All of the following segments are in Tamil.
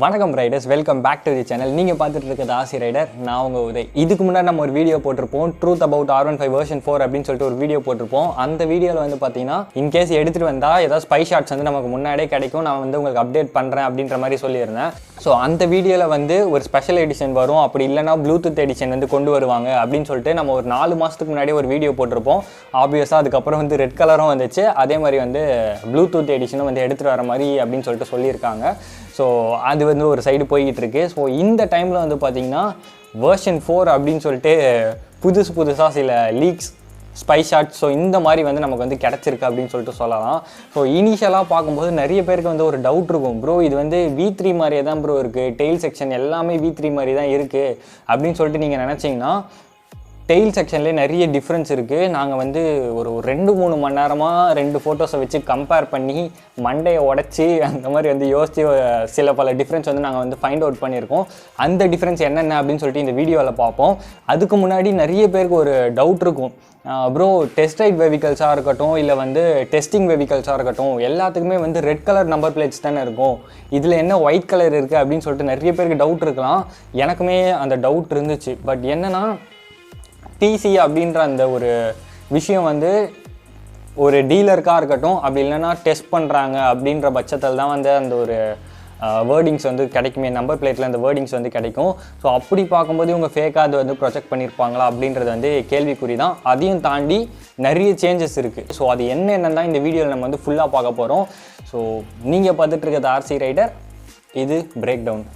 வணக்கம் riders, welcome back to the channel. நீங்கள் பார்த்துட்டு இருக்கிறது ஆசி ரைடர். நான் உங்கள் உதய். இதுக்கு முன்னாடி நம்ம ஒரு வீடியோ போட்டிருப்போம், ட்ரூத் அபவுட் R15 வெர்ஷன் 4 அப்படின்னு சொல்லிட்டு ஒரு வீடியோ போட்டிருப்போம். அந்த வீடியோவில் வந்து பார்த்தீங்கன்னா இன்கேஸ் எடுத்துகிட்டு வந்தால் ஏதாவது ஸ்பை ஷாட்ஸ் வந்து நமக்கு முன்னாடியே கிடைக்கும், நான் வந்து உங்களுக்கு அப்டேட் பண்ணுறேன் அப்படின்ற மாதிரி சொல்லியிருந்தேன். ஸோ அந்த வீடியோவில் வந்து ஒரு ஸ்பெஷல் எடிஷன் வரும், அப்படி இல்லைனா ப்ளூடூத் எடிஷன் வந்து கொண்டு வருவாங்க அப்படின்னு சொல்லிட்டு நம்ம ஒரு 4 மாதத்துக்கு முன்னாடி ஒரு வீடியோ போட்டிருப்போம். ஆப்வியஸாக அதுக்கப்புறம் வந்து ரெட் கலரும் வந்துச்சு, அதே மாதிரி வந்து ப்ளூடூத் எடிஷனும் வந்து எடுத்துகிட்டு வர மாதிரி அப்படின்னு சொல்லிட்டு சொல்லியிருக்காங்க. ஸோ அது வந்து ஒரு சைடு போய்கிட்டு இருக்கு. ஸோ இந்த டைமில் வந்து பார்த்திங்கன்னா வெர்ஷன் 4 அப்படின்னு சொல்லிட்டு புதுசாக சில லீக்ஸ், ஸ்பை ஷாட்ஸ், ஸோ இந்த மாதிரி வந்து நமக்கு வந்து கிடச்சிருக்கு அப்படின்னு சொல்லிட்டு சொல்லலாம். ஸோ இனிஷியலாக பார்க்கும்போது நிறைய பேருக்கு வந்து ஒரு டவுட் இருக்கும், ப்ரோ இது வந்து V3 மாதிரியே தான் ப்ரோ இருக்குது, டெயில் செக்ஷன் எல்லாமே V3 மாதிரி தான் இருக்குது அப்படின்னு சொல்லிட்டு நீங்கள் நினச்சிங்கன்னா டெயில் செக்ஷன்லேயே நிறைய டிஃப்ரென்ஸ் இருக்குது. நாங்கள் வந்து ஒரு 2-3 மணி நேரமாக 2 ஃபோட்டோஸை வச்சு கம்பேர் பண்ணி மண்டையை உடச்சி அந்த மாதிரி வந்து யோசித்து சில பல டிஃப்ரென்ஸ் வந்து நாங்கள் வந்து ஃபைண்ட் அவுட் பண்ணியிருக்கோம். அந்த டிஃப்ரென்ஸ் என்னென்ன அப்படின்னு சொல்லிட்டு இந்த வீடியோவில் பார்ப்போம். அதுக்கு முன்னாடி நிறைய பேருக்கு ஒரு டவுட் இருக்கும், ப்ரோ டெஸ்ட் ரைட் வெஹிக்கல்ஸாக இருக்கட்டும் இல்லை வந்து டெஸ்டிங் வெஹிக்கல்ஸாக இருக்கட்டும் எல்லாத்துக்குமே வந்து ரெட் கலர் நம்பர் பிளேட்ஸ் தானே இருக்கும், இதில் என்ன ஒயிட் கலர் இருக்குது அப்படின்னு சொல்லிட்டு நிறைய பேருக்கு டவுட் இருக்கலாம். எனக்குமே அந்த டவுட் இருந்துச்சு. பட் என்னென்னா டிசி அப்படின்ற அந்த ஒரு விஷயம் வந்து ஒரு டீலருக்காக இருக்கட்டும், அப்படி இல்லைன்னா டெஸ்ட் பண்ணுறாங்க அப்படின்ற பட்சத்தில் தான் வந்து அந்த ஒரு வேர்டிங்ஸ் வந்து கிடைக்குமே, நம்பர் பிளேட்டில் அந்த வேர்டிங்ஸ் வந்து கிடைக்கும். ஸோ அப்படி பார்க்கும்போது இவங்க ஃபேக்காக அது வந்து ப்ரொஜெக்ட் பண்ணியிருப்பாங்களா அப்படின்றது வந்து கேள்விக்குறி தான். அதையும் தாண்டி நிறைய சேஞ்சஸ் இருக்குது. ஸோ அது என்னென்னு தான் இந்த வீடியோவில் நம்ம வந்து ஃபுல்லாக பார்க்க போகிறோம். ஸோ நீங்கள் பார்த்துட்டு இருக்கிறது ஆர்சி ரைடர், இது பிரேக் டவுன்.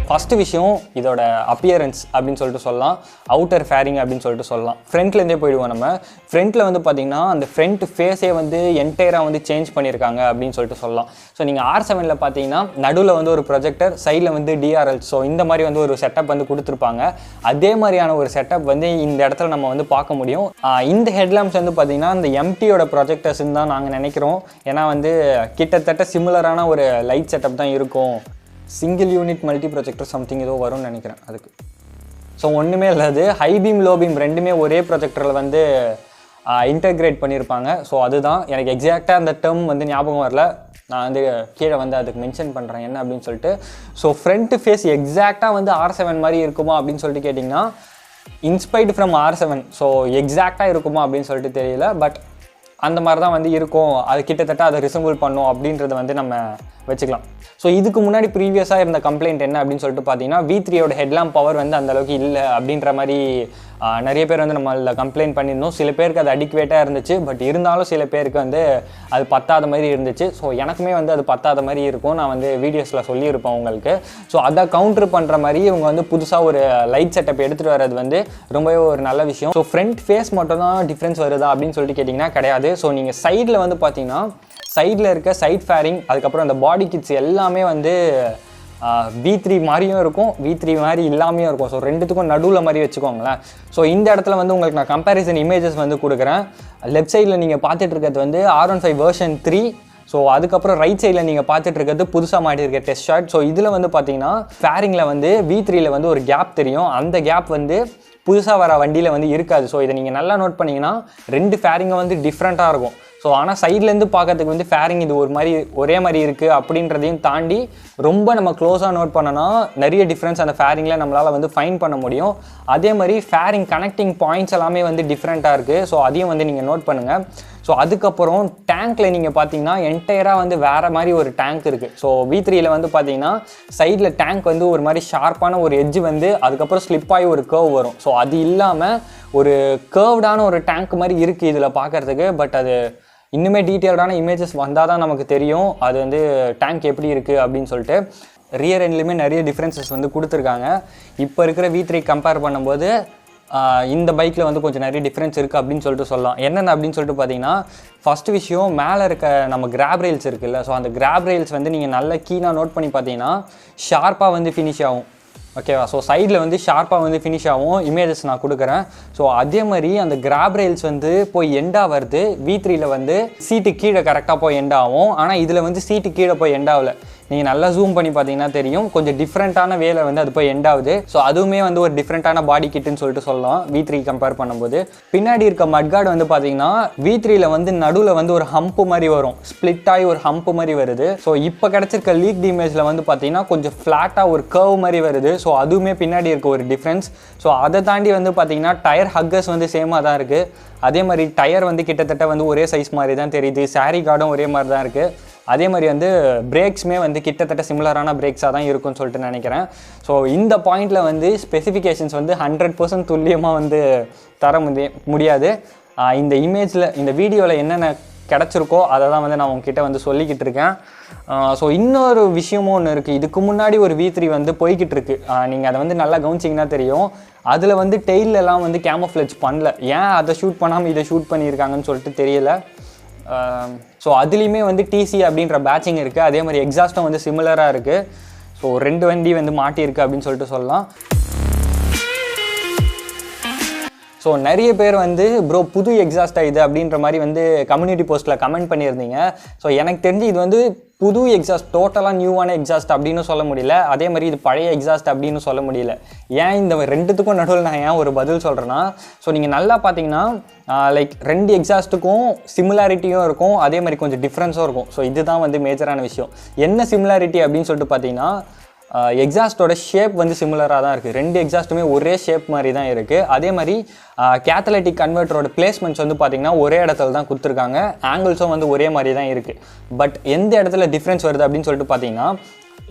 ஃபஸ்ட்டு விஷயம் இதோட அப்பியரன்ஸ் அப்படின்னு சொல்லிட்டு சொல்லலாம், அவுட்டர் ஃபேரிங் அப்படின்னு சொல்லிட்டு சொல்லலாம். ஃப்ரண்ட்லேருந்தே போயிடுவோம். நம்ம ஃப்ரண்ட்டில் வந்து பார்த்திங்கன்னா அந்த ஃப்ரண்ட் ஃபேஸே வந்து என்டையராக வந்து சேஞ்ச் பண்ணியிருக்காங்க அப்படின்னு சொல்லிட்டு சொல்லலாம். ஸோ நீங்கள் R7ல் பார்த்தீங்கன்னா நடுவில் வந்து ஒரு ப்ரொஜெக்டர், சைடில் வந்து DRL, ஸோ இந்த மாதிரி வந்து ஒரு செட்டப் வந்து கொடுத்துருப்பாங்க. அதே மாதிரியான ஒரு செட்டப் வந்து இந்த இடத்துல நம்ம வந்து பார்க்க முடியும். இந்த ஹெட்லாம்ப்ஸ் வந்து பார்த்திங்கன்னா இந்த எம்டியோட ப்ரொஜெக்டர்ஸ்ன்னு தான் நாங்கள் நினைக்கிறோம். ஏன்னா வந்து கிட்டத்தட்ட சிமிலரான ஒரு லைட் செட்டப் தான் இருக்கும். Single unit multi projector something ஏதோ வரும்னு நினைக்கிறேன் அதுக்கு. ஸோ ஒன்றுமே இல்லாது, ஹை பீம் லோ பீம் ரெண்டுமே ஒரே ப்ரொஜெக்டரில் வந்து இன்டெக்ரேட் பண்ணியிருப்பாங்க. ஸோ அதுதான் எனக்கு எக்ஸாக்டாக அந்த டேர்ம் வந்து ஞாபகம் வரல, நான் வந்து கீழே வந்து அதுக்கு மென்ஷன் பண்ணுறேன் என்ன அப்படின்னு சொல்லிட்டு. ஸோ ஃப்ரண்ட் ஃபேஸ் எக்ஸாக்டாக வந்து R7 மாதிரி இருக்குமா அப்படின்னு சொல்லிட்டு கேட்டிங்கன்னா இன்ஸ்பைர்டு ஃப்ரம் R7. ஸோ எக்ஸாக்டாக இருக்குமா அப்படின்னு சொல்லிட்டு தெரியல, பட் அந்த மாதிரி தான் வந்து இருக்கும். அது கிட்டத்தட்ட அதை ரிசம்பிள் பண்ணும் அப்படின்றத வந்து நம்ம வச்சுக்கலாம். ஸோ இதுக்கு முன்னாடி ப்ரீவியஸாக இருந்த கம்ப்ளைண்ட் என்ன அப்படின்னு சொல்லிட்டு பார்த்தீங்கன்னா V3யோட ஹெட்லாம்ப் பவர் வந்து அந்தளவுக்கு இல்லை அப்படின்ற மாதிரி நிறைய பேர் வந்து நம்மள கம்ப்ளைண்ட் பண்ணியிருந்தோம். சில பேருக்கு அது அடிக்குவேட்டாக இருந்துச்சு, பட் இருந்தாலும் சில பேருக்கு வந்து அது பத்தாத மாதிரி இருந்துச்சு. ஸோ எனக்குமே வந்து அது பத்தாத மாதிரி இருக்கும், நான் வந்து வீடியோஸில் சொல்லியிருப்பேன் உங்களுக்கு. ஸோ அதை கவுண்டர் பண்ணுற மாதிரி இவங்க வந்து புதுசாக ஒரு லைட் செட்டப் எடுத்துகிட்டு வர்றது வந்து ரொம்பவே ஒரு நல்ல விஷயம். ஸோ ஃப்ரண்ட் ஃபேஸ் மட்டும் தான் டிஃப்ரென்ஸ் வருதா அப்படின்னு சொல்லிட்டு கேட்டிங்கன்னா கிடையாது. ஸோ நீங்கள் சைடில் வந்து பார்த்தீங்கன்னா சைடில் இருக்க சைட் ஃபேரிங், அதுக்கப்புறம் அந்த பாடி கிட்ஸ் எல்லாமே வந்து V3 மாதிரியும் இருக்கும், V3 மாதிரி இல்லாமையும் இருக்கும். ஸோ ரெண்டுத்துக்கும் நடுவில் மாதிரி வச்சுக்கோங்களேன். ஸோ இந்த இடத்துல வந்து உங்களுக்கு நான் கம்பேரிசன் இமேஜஸ் வந்து கொடுக்குறேன். லெஃப்ட் சைடில் நீங்கள் பார்த்துட்டு இருக்கிறது வந்து R15 வெர்ஷன் 3. ஸோ அதுக்கப்புறம் ரைட் சைடில் நீங்கள் பார்த்துட்டு இருக்கிறது புதுசாக மாட்டியிருக்க டெஸ்ட் ஷாட். ஸோ இதில் வந்து பார்த்தீங்கன்னா ஃபேரிங்கில் வந்து V3யில் வந்து ஒரு கேப் தெரியும், அந்த கேப் வந்து புதுசாக வர வண்டியில் வந்து இருக்காது. ஸோ இதை நீங்கள் நல்லா நோட் பண்ணிங்கன்னா 2 ஃபேரிங்கும் வந்து டிஃப்ரெண்ட்டாக இருக்கும். ஸோ ஆனால் சைட்லேருந்து பார்க்கறதுக்கு வந்து ஃபேரிங் இது ஒரு மாதிரி ஒரே மாதிரி இருக்குது அப்படின்றதையும் தாண்டி ரொம்ப நம்ம க்ளோஸாக நோட் பண்ணோன்னா நிறைய டிஃப்ரென்ஸ் அந்த ஃபேரிங்கில் நம்மளால் வந்து ஃபைன் பண்ண முடியும். அதே மாதிரி ஃபேரிங் கனெக்டிங் பாயிண்ட்ஸ் எல்லாமே வந்து டிஃப்ரெண்ட்டாக இருக்குது. ஸோ அதையும் வந்து நீங்கள் நோட் பண்ணுங்கள். ஸோ அதுக்கப்புறம் டேங்க்கில் நீங்கள் பார்த்தீங்கன்னா என்டையராக வந்து வேறு மாதிரி ஒரு டேங்க் இருக்குது. ஸோ V3யில் வந்து பார்த்தீங்கன்னா சைடில் டேங்க் வந்து ஒரு மாதிரி ஷார்ப்பான ஒரு எட்ஜ் வந்து அதுக்கப்புறம் ஸ்லிப்பாகி ஒரு கர்வ் வரும். ஸோ அது இல்லாமல் ஒரு கர்வ்டான ஒரு டேங்க் மாதிரி இருக்குது இதில் பார்க்குறதுக்கு. பட் அது இன்னுமே டீட்டெயில்டான இமேஜஸ் வந்தால் தான் நமக்கு தெரியும் அது வந்து டேங்க் எப்படி இருக்குது அப்படின்னு சொல்லிட்டு. ரியர் எண்ட்லேயுமே நிறைய டிஃப்ரென்சஸ் வந்து கொடுத்துருக்காங்க. இப்போ இருக்கிற V3 கம்பேர் பண்ணும்போது இந்த பைக்கில் வந்து கொஞ்சம் நிறைய டிஃப்ரென்ஸ் இருக்குது அப்படின்னு சொல்லிட்டு சொல்லலாம். என்னென்ன அப்படின்னு சொல்லிட்டு பார்த்தீங்கன்னா ஃபஸ்ட்டு விஷயம் மேலே இருக்க நம்ம கிராப் ரெயில்ஸ் இருக்குல்ல, ஸோ அந்த கிராப் ரெயில்ஸ் வந்து நீங்கள் நல்ல கீனாக நோட் பண்ணி பார்த்தீங்கன்னா ஷார்ப்பாக வந்து ஃபினிஷ் ஆகும். ஓகேவா. ஸோ சைடில் வந்து ஷார்ப்பாக வந்து ஃபினிஷ் ஆகும். இமேஜஸ் நான் கொடுக்குறேன். ஸோ அதே மாதிரி அந்த கிராப் ரெயில்ஸ் வந்து போய் எண்டாக வருது. V3ல வந்து சீட்டு கீழே கரெக்டாக போய் எண்ட் ஆகும். ஆனால் இதில் வந்து சீட்டு கீழே போய் எண்ட் ஆகலை. நீங்கள் நல்லா ஜூம் பண்ணி பார்த்தீங்கன்னா தெரியும், கொஞ்சம் டிஃப்ரெண்ட்டான வேலை வந்து அது போய் எண்ட் ஆகுது. ஸோ அதுவுமே வந்து ஒரு டிஃப்ரெண்ட்டான பாடி கிட்டுன்னு சொல்லிட்டு சொல்லலாம் V3 கம்பேர் பண்ணும்போது. பின்னாடி இருக்க மட்கார்டு வந்து பார்த்தீங்கன்னா V3ல வந்து நடுவில் வந்து ஒரு ஹம்ப் மாதிரி வரும், ஸ்பிளிட் ஆகி ஒரு ஹம்ப் மாதிரி வருது. ஸோ இப்போ கிடச்சிருக்க லீக்ட் இமேஜில் வந்து பார்த்தீங்கன்னா கொஞ்சம் ஃப்ளாட்டாக ஒரு கர்வ் மாதிரி வருது. ஸோ அதுவுமே பின்னாடி இருக்க ஒரு டிஃப்ரென்ஸ். ஸோ அதை தாண்டி வந்து பார்த்தீங்கன்னா டயர் ஹக்கர்ஸ் வந்து சேமாக தான் இருக்குது. அதே மாதிரி டயர் வந்து கிட்டத்தட்ட வந்து ஒரே சைஸ் மாதிரி தான் தெரியுது. சாரி கார்டும் ஒரே மாதிரி தான் இருக்குது. அதே மாதிரி வந்து பிரேக்ஸுமே வந்து கிட்டத்தட்ட சிமிலரான பிரேக்ஸாக தான் இருக்கும்னு சொல்லிட்டு நினைக்கிறேன். ஸோ இந்த பாயிண்டில் வந்து ஸ்பெசிஃபிகேஷன்ஸ் வந்து 100% துல்லியமாக வந்து தர முடியாது. இந்த இமேஜில் இந்த வீடியோவில் என்னென்ன கிடச்சிருக்கோ அதை தான் வந்து நான் உங்ககிட்ட வந்து சொல்லிக்கிட்டு இருக்கேன். ஸோ இன்னொரு விஷயமும் ஒன்று இருக்குது. இதுக்கு முன்னாடி ஒரு V3 வந்து போய்கிட்டு இருக்கு. நீங்கள் அதை வந்து நல்லா கவனிச்சிங்கன்னா தெரியும். அதில் வந்து டெய்லெலாம் வந்து கேமோஃப்ளேஜ் பண்ணல. ஏன் அதை ஷூட் பண்ணாமல் இதை ஷூட் பண்ணியிருக்காங்கன்னு சொல்லிட்டு தெரியல. ஸோ அதுலேயுமே வந்து TC அப்படின்ற பேட்சிங் இருக்குது. அதே மாதிரி எக்ஸாஸ்ட்டும் வந்து சிமிலராக இருக்குது. ஸோ 2 வண்டி வந்து மாட்டியிருக்கு அப்படின்னு சொல்லிட்டு சொல்லலாம். ஸோ நிறைய பேர் வந்து ப்ரோ புது எக்ஸாஸ்ட்டாக இது அப்படின்ற மாதிரி வந்து கம்யூனிட்டி போஸ்ட்டில் கமெண்ட் பண்ணியிருந்தீங்க. ஸோ எனக்கு தெரிஞ்சு இது வந்து புது எக்ஸாஸ்ட், டோட்டலாக நியூவான எக்ஸாஸ்ட் அப்படின்னு சொல்ல முடியல. அதே மாதிரி இது பழைய எக்ஸாஸ்ட் அப்படின்னு சொல்ல முடியல. ஏன் இந்த ரெண்டுத்துக்கும் நடுவில் நான் ஏன் ஒரு பதில் சொல்கிறேன்னா, ஸோ நீங்கள் நல்லா பார்த்தீங்கன்னா லைக் 2 எக்ஸாஸ்ட்டுக்கும் சிமிலாரிட்டியும் இருக்கும், அதே மாதிரி கொஞ்சம் டிஃப்ரென்ஸும் இருக்கும். ஸோ இதுதான் வந்து மேஜரான விஷயம். என்ன சிமிலாரிட்டி அப்படின்னு சொல்லிட்டு பார்த்தீங்கன்னா, எக்ஸாஸ்ட்டோட ஷேப் வந்து சிமிலராக தான் இருக்குது. 2 எக்ஸாஸ்ட்டுமே ஒரே ஷேப் மாதிரி தான் இருக்குது. அதே மாதிரி கேத்தலிட்டிக் கன்வெர்ட்டரோட பிளேஸ்மெண்ட்ஸ் வந்து பார்த்திங்கன்னா ஒரே இடத்துல தான் கொடுத்துருக்காங்க. ஆங்கிள்ஸும் வந்து ஒரே மாதிரி தான் இருக்குது. பட் எந்த இடத்துல டிஃப்ரென்ஸ் வருது அப்படின்னு சொல்லிட்டு பார்த்தீங்கன்னா,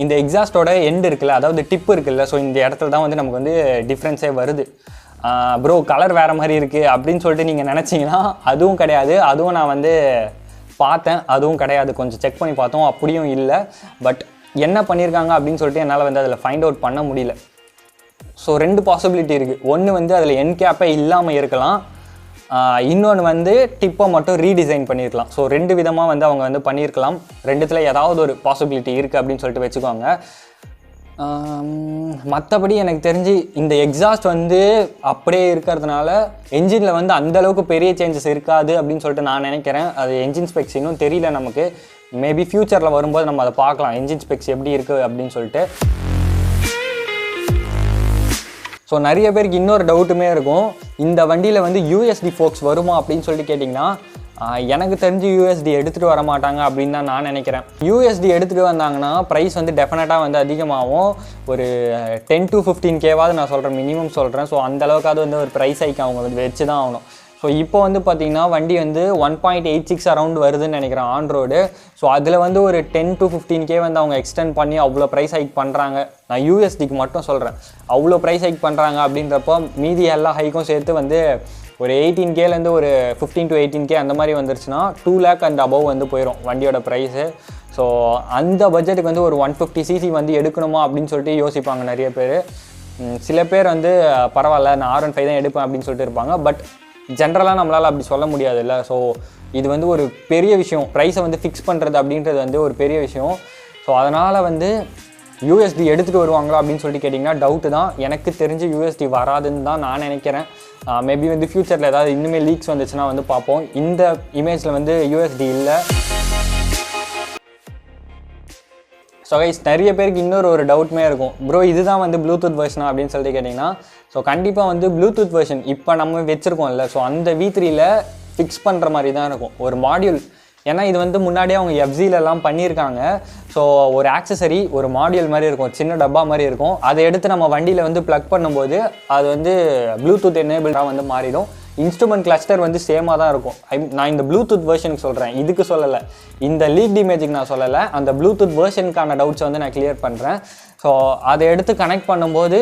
இந்த எக்ஸாஸ்ட்டோட எண்டு இருக்குல்ல, அதாவது டிப் இருக்குல்ல, ஸோ இந்த இடத்துல தான் வந்து நமக்கு வந்து டிஃப்ரென்ஸே வருது. ப்ரோ கலர் வேறு மாதிரி இருக்குது அப்படின்னு சொல்லிட்டு நீங்கள் நினச்சிங்கன்னா அதுவும் கிடையாது. அதுவும் நான் வந்து பார்த்தேன், அதுவும் கிடையாது. கொஞ்சம் செக் பண்ணி பார்த்தோம், அப்படியும் இல்லை. பட் என்ன பண்ணியிருக்காங்க அப்படின்னு சொல்லிட்டு என்னால் வந்து அதில் ஃபைண்ட் அவுட் பண்ண முடியல. ஸோ 2 பாசிபிலிட்டி இருக்குது. ஒன்று வந்து அதில் என் கேப்பே இல்லாமல் இருக்கலாம், இன்னொன்று வந்து டிப்பை மட்டும் ரீடிசைன் பண்ணியிருக்கலாம். ஸோ 2 விதமாக வந்து அவங்க வந்து பண்ணியிருக்கலாம். 2த்தில் ஏதாவது ஒரு பாசிபிலிட்டி இருக்குது அப்படின்னு சொல்லிட்டு வச்சுக்கோங்க. மற்றபடி எனக்கு தெரிஞ்சு இந்த எக்ஸாஸ்ட் வந்து அப்படியே இருக்கிறதுனால என்ஜினில் வந்து அந்தளவுக்கு பெரிய சேஞ்சஸ் இருக்காது அப்படின்னு சொல்லிட்டு நான் நினைக்கிறேன். அது என்ஜின் ஸ்பெக்ஸ் இன்னும் தெரியல நமக்கு. மேபி ஃப்யூச்சரில் வரும்போது நம்ம அதை பார்க்கலாம், என்ஜின் ஸ்பெக்ஸ் எப்படி இருக்குது அப்படின்னு சொல்லிட்டு. ஸோ நிறைய பேருக்கு இன்னொரு டவுட்டுமே இருக்கும், இந்த வண்டியில் வந்து USD ஃபோக்ஸ் வருமா அப்படின்னு சொல்லிட்டு கேட்டிங்கன்னா, எனக்கு தெரிஞ்சு USD எடுத்துகிட்டு வர மாட்டாங்க அப்படின்னு தான் நான் நினைக்கிறேன். USD எடுத்துகிட்டு வந்தாங்கன்னா ப்ரைஸ் வந்து டெஃபினட்டாக வந்து அதிகமாகும். ஒரு 10 to 15K நான் சொல்கிறேன், மினிமம் சொல்கிறேன். ஸோ அந்தளவுக்காவது வந்து ஒரு ப்ரைஸ் ஹைக் அவங்க வந்து வச்சு தான் ஆகணும். ஸோ இப்போ வந்து பார்த்திங்கன்னா வண்டி வந்து 1.86 அரௌண்ட் வருதுன்னு நினைக்கிறேன் ஆன் ரோடு. ஸோ அதில் வந்து ஒரு 10 to 15K வந்து அவங்க எக்ஸ்டெண்ட் பண்ணி அவ்வளோ ப்ரைஸ் ஹைக் பண்ணுறாங்க. நான் USDக்கு மட்டும் சொல்கிறேன், அவ்வளோ ப்ரைஸ் ஹைக் பண்ணுறாங்க அப்படின்றப்போ மீதி எல்லா ஹைக்கும் சேர்த்து வந்து ஒரு 18Kலேருந்து ஒரு 15 to 18K அந்த மாதிரி வந்துருச்சுன்னா 2 lakh அண்ட் அபவ் வந்து போயிடும் வண்டியோட ப்ரைஸு. ஸோ அந்த பட்ஜெட்டுக்கு வந்து ஒரு 150cc வந்து எடுக்கணுமா அப்படின்னு சொல்லிட்டு யோசிப்பாங்க நிறைய பேர். சில பேர் வந்து பரவாயில்ல நான் R15 தான் எடுப்பேன் அப்படின்னு சொல்லிட்டு இருப்பாங்க. பட் ஜென்ரலாக நம்மளால் அப்படி சொல்ல முடியாதுல்ல. ஸோ இது வந்து ஒரு பெரிய விஷயம், ப்ரைஸை வந்து ஃபிக்ஸ் பண்ணுறது அப்படின்றது வந்து ஒரு பெரிய விஷயம். ஸோ அதனால் வந்து USD எடுத்துகிட்டு வருவாங்களா அப்படின்னு சொல்லிட்டு கேட்டிங்கன்னா டவுட்டு தான். எனக்கு தெரிஞ்சு USD வராதுன்னு தான் நான் நினைக்கிறேன். மேபி வந்து ஃப்யூச்சரில் ஏதாவது இன்னுமே லீக்ஸ் வந்துச்சுன்னா வந்து பார்ப்போம். இந்த இமேஜில் வந்து USD இல்லை. ஸோ கைஸ் நிறைய பேருக்கு இன்னொரு ஒரு டவுட்மே இருக்கும், ப்ரோ இதுதான் வந்து ப்ளூடூத் வெர்ஷனா அப்படின்னு சொல்லிட்டு கேட்டிங்கன்னா, ஸோ கண்டிப்பாக வந்து ப்ளூடூத் வெர்ஷன் இப்போ நம்ம வச்சுருக்கோம்ல, ஸோ அந்த V3ல ஃபிக்ஸ் பண்ணுற மாதிரி தான் இருக்கும் ஒரு மாடியூல். ஏன்னா இது வந்து முன்னாடியே அவங்க FZலலாம் பண்ணியிருக்காங்க. ஸோ ஒரு ஆக்சசரி, ஒரு மாடியூல் மாதிரி இருக்கும், சின்ன டப்பா மாதிரி இருக்கும். அதை எடுத்து நம்ம வண்டியில் வந்து ப்ளக் பண்ணும்போது அது வந்து ப்ளூடூத் எனேபிளாக வந்து மாறிடும். இன்ஸ்ட்ருமெண்ட் கிளஸ்டர் வந்து சேமாக தான் இருக்கும். நான் இந்த ப்ளூடூத் வெர்ஷனுக்கு சொல்கிறேன், இதுக்கு சொல்லலை. இந்த லீக்ட் இமேஜுக்கு நான் சொல்லலை, அந்த ப்ளூடூத் வெர்ஷனுக்கான டவுட்ஸை வந்து நான் கிளியர் பண்ணுறேன். ஸோ அதை எடுத்து கனெக்ட் பண்ணும்போது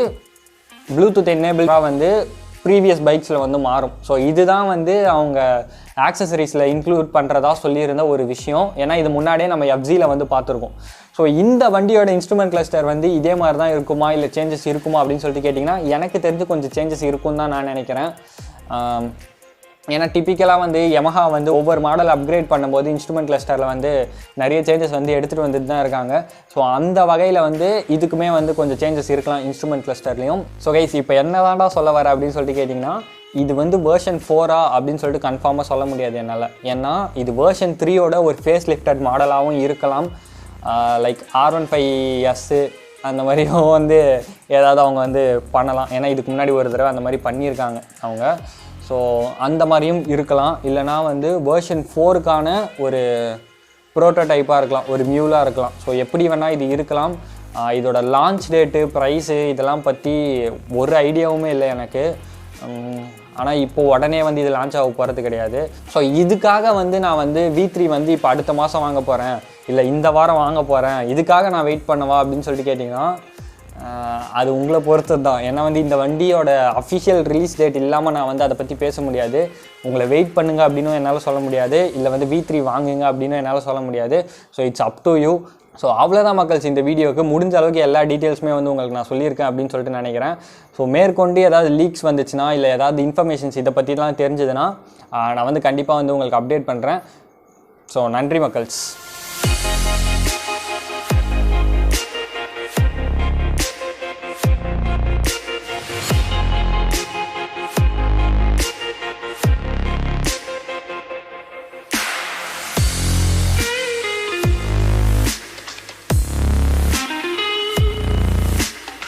ப்ளூடூத் எனேபிளாக வந்து ப்ரீவியஸ் பைக்ஸில் வந்து மாறும். ஸோ இதுதான் வந்து அவங்க ஆக்சசரிஸில் இன்க்ளூட் பண்ணுறதா சொல்லியிருந்த ஒரு விஷயம். ஏன்னா இது முன்னாடியே நம்ம FZல வந்து பார்த்துருக்கோம். ஸோ இந்த வண்டியோட இன்ஸ்ட்ருமெண்ட் கிளஸ்டர் வந்து இதே மாதிரி தான் இருக்குமா இல்லை சேஞ்சஸ் இருக்குமா அப்படின்னு சொல்லிட்டு கேட்டிங்கன்னா, எனக்கு தெரிஞ்சு கொஞ்சம் சேஞ்சஸ் இருக்குன்னு தான் நான் நினைக்கிறேன். ஏன்னா டிப்பிக்கலாக வந்து Yamaha வந்து ஒவ்வொரு மாடல் அப்கிரேட் பண்ணும்போது இன்ஸ்ட்ருமெண்ட் கிளஸ்டரில் வந்து நிறைய சேஞ்சஸ் வந்து எடுத்துகிட்டு வந்துட்டு தான் இருக்காங்க. ஸோ அந்த வகையில் வந்து இதுக்குமே வந்து கொஞ்சம் சேஞ்சஸ் இருக்கலாம் இன்ஸ்ட்ருமெண்ட் கிளஸ்டர்லேயும். ஸோ கைஸ் இப்போ என்ன தாண்டா சொல்ல வர அப்படின்னு சொல்லிட்டு கேட்டிங்கன்னா, இது வந்து வெர்ஷன் 4 அப்படின்னு சொல்லிட்டு கன்ஃபார்மாக சொல்ல முடியாது என்னால். ஏன்னா இது வெர்ஷன் 3யோட ஒரு ஃபேஸ் லிஃப்டட் மாடலாகவும் இருக்கலாம். லைக் R15S அந்த மாதிரியும் வந்து ஏதாவது அவங்க வந்து பண்ணலாம். ஏன்னா இதுக்கு முன்னாடி ஒரு தடவை அந்த மாதிரி பண்ணியிருக்காங்க அவங்க. ஸோ அந்த மாதிரியும் இருக்கலாம். இல்லைனா வந்து வெர்ஷன் 4க்கான ஒரு ப்ரோட்டோடைப்பாக இருக்கலாம், ஒரு மியூலாக இருக்கலாம். ஸோ எப்படி வேணால் இது இருக்கலாம். இதோட லான்ச் டேட்டு, ப்ரைஸு இதெல்லாம் பற்றி ஒரு ஐடியாவுமே இல்லை எனக்கு. ஆனால் இப்போது உடனே வந்து இது லான்ச் ஆக போகிறது கிடையாது. ஸோ இதுக்காக வந்து நான் வந்து V3 வந்து இப்போ அடுத்த மாதம் வாங்க போகிறேன், இல்லை இந்த வாரம் வாங்க போகிறேன், இதுக்காக நான் வெயிட் பண்ணவா அப்படின்னு சொல்லிட்டு கேட்டிங்கன்னா அது உங்களை பொறுத்தது தான். ஏன்னா வந்து இந்த வண்டியோட அஃபிஷியல் ரிலீஸ் டேட் இல்லாமல் நான் வந்து அதை பற்றி பேச முடியாது. உங்களை வெயிட் பண்ணுங்க அப்படின்னும் என்னால் சொல்ல முடியாது, இல்லை வந்து V3 வாங்குங்க அப்படின்னு என்னால் சொல்ல முடியாது. So it's up to you. So அவ்வளோதான் மக்கள்ஸ், இந்த வீடியோவுக்கு முடிஞ்ச அளவுக்கு எல்லா டீட்டெயில்ஸுமே வந்து உங்களுக்கு நான் சொல்லியிருக்கேன் அப்படின்னு சொல்லிட்டு நினைக்கிறேன். ஸோ மேற்கொண்டு ஏதாவது லீக்ஸ் வந்துச்சுன்னா, இல்லை ஏதாவது இன்ஃபர்மேஷன்ஸ் இதை பற்றிலாம் தெரிஞ்சதுன்னா நான் வந்து கண்டிப்பாக வந்து உங்களுக்கு அப்டேட் பண்ணுறேன். ஸோ நன்றி மக்கள்ஸ்.